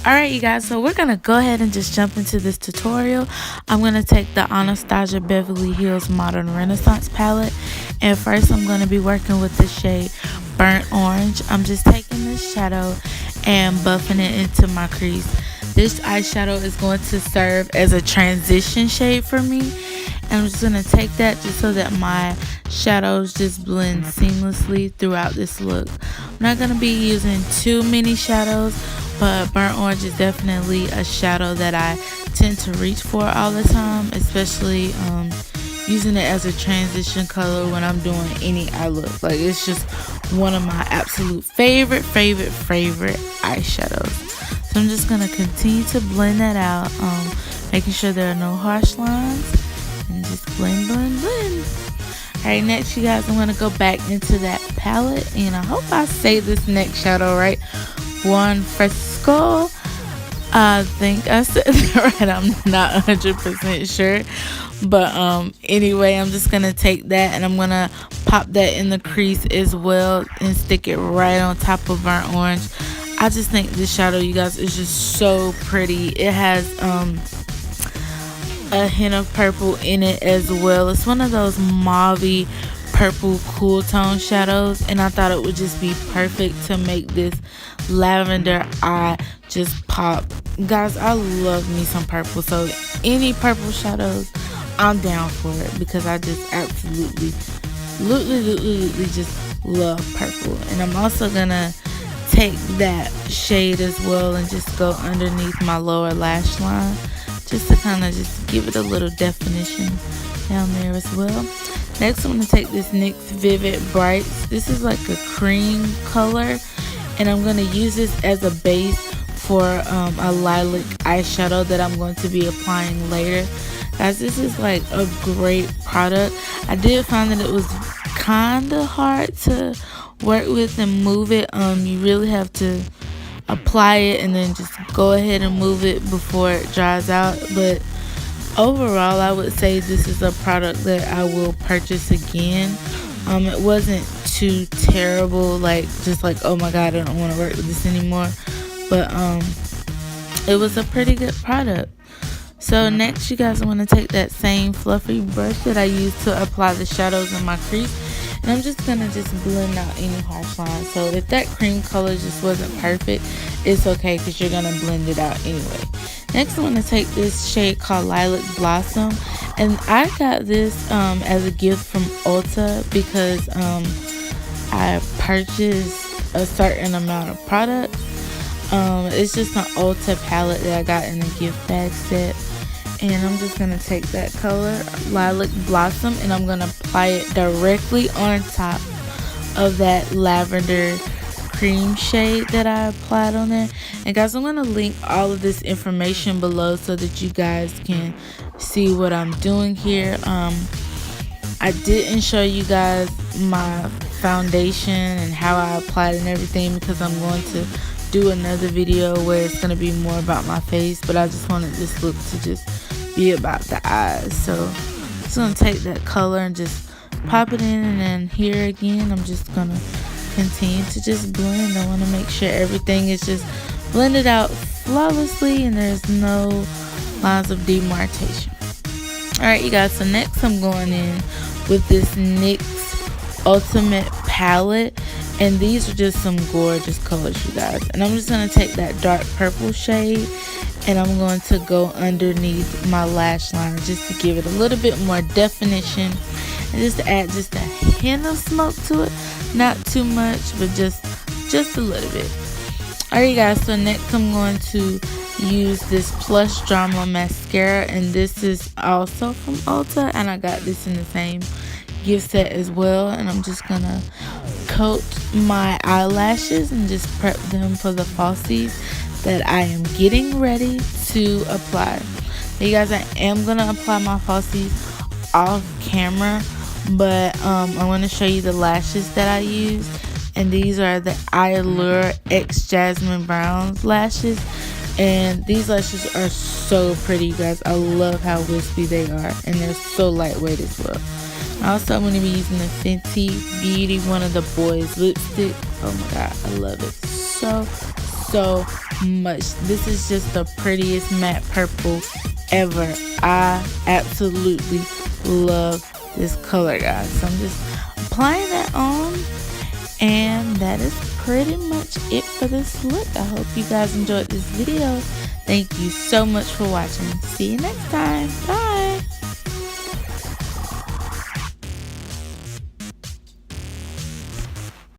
Alright you guys, so we're gonna go ahead and just jump into this tutorial. I'm gonna take the Anastasia Beverly Hills Modern Renaissance palette, and first I'm gonna be working with the shade Burnt Orange. I'm just taking this shadow and buffing it into my crease. This eyeshadow is going to serve as a transition shade for me, and I'm just gonna take that just so that my shadows just blend seamlessly throughout this look. I'm not gonna be using too many shadows, but Burnt Orange is definitely a shadow that I tend to reach for all the time, especially using it as a transition color when I'm doing any eye look. Like, it's just one of my absolute favorite eyeshadows. So I'm just gonna continue to blend that out, making sure there are no harsh lines, and just blend. Alright, next you guys, I'm gonna go back into that palette, and I hope I say this next shadow right. Buon Fresco. I think I said that right. I'm not 100% sure, but anyway, I'm just gonna take that and I'm gonna pop that in the crease as well and stick it right on top of Burnt Orange. I just think this shadow, you guys, is just so pretty. It has a hint of purple in it as well. It's one of those mauvey purple cool tone shadows, and I thought it would just be perfect to make this lavender eye just pop. Guys, I love me some purple, so any purple shadows, I'm down for it, because I just absolutely just love purple. And I'm also gonna take that shade as well and just go underneath my lower lash line, just to kind of just give it a little definition down there as well. Next, I'm going to take this NYX Vivid Brights. This is like a cream color, and I'm going to use this as a base for a lilac eyeshadow that I'm going to be applying later. Guys, this is like a great product. I did find that it was kind of hard to work with and move it. You really have to apply it and then just go ahead and move it before it dries out, but overall I would say this is a product that I will purchase again. It wasn't too terrible, like just like, oh my god, I don't want to work with this anymore, but it was a pretty good product. So next, you guys, I want to take that same fluffy brush that I used to apply the shadows in my crease, and I'm just gonna just blend out any harsh lines. So if that cream color just wasn't perfect, it's okay, because you're gonna blend it out anyway. Next, I'm gonna take this shade called Lilac Blossom, and I got this as a gift from Ulta, because I purchased a certain amount of product. It's just an Ulta palette that I got in a gift bag set, and I'm just gonna take that color Lilac Blossom and I'm gonna apply it directly on top of that lavender cream shade that I applied on there. And guys, I'm gonna link all of this information below so that you guys can see what I'm doing here. I didn't show you guys my foundation and how I applied and everything, because I'm going to do another video where it's going to be more about my face, but I just wanted this look to just be about the eyes. So I'm just going to take that color and just pop it in, and then here again I'm just going to continue to just blend. I want to make sure everything is just blended out flawlessly and there's no lines of demarcation. Alright you guys, so next I'm going in with this NYX Ultimate palette, and these are just some gorgeous colors, you guys. And I'm just going to take that dark purple shade and I'm going to go underneath my lash line just to give it a little bit more definition and just to add just a hint of smoke to it. Not too much, but just a little bit. Alright guys, so next I'm going to use this Plush Drama mascara, and this is also from Ulta, and I got this in the same gift set as well. And I'm just gonna coat my eyelashes and just prep them for the falsies that I am getting ready to apply. Now, you guys, I am gonna apply my falsies off camera, but I want to show you the lashes that I use, and these are the Eyelure X Jasmine Browns lashes, and these lashes are so pretty, you guys. I love how wispy they are, and they're so lightweight as well. Also, I'm going to be using the Fenty Beauty One of the Boys lipstick. Oh my god, I love it so much. This is just the prettiest matte purple ever. I absolutely love this color, guys. So I'm just applying that on, and that is pretty much it for this look. I hope you guys enjoyed this video. Thank you so much for watching. See you next time. Bye.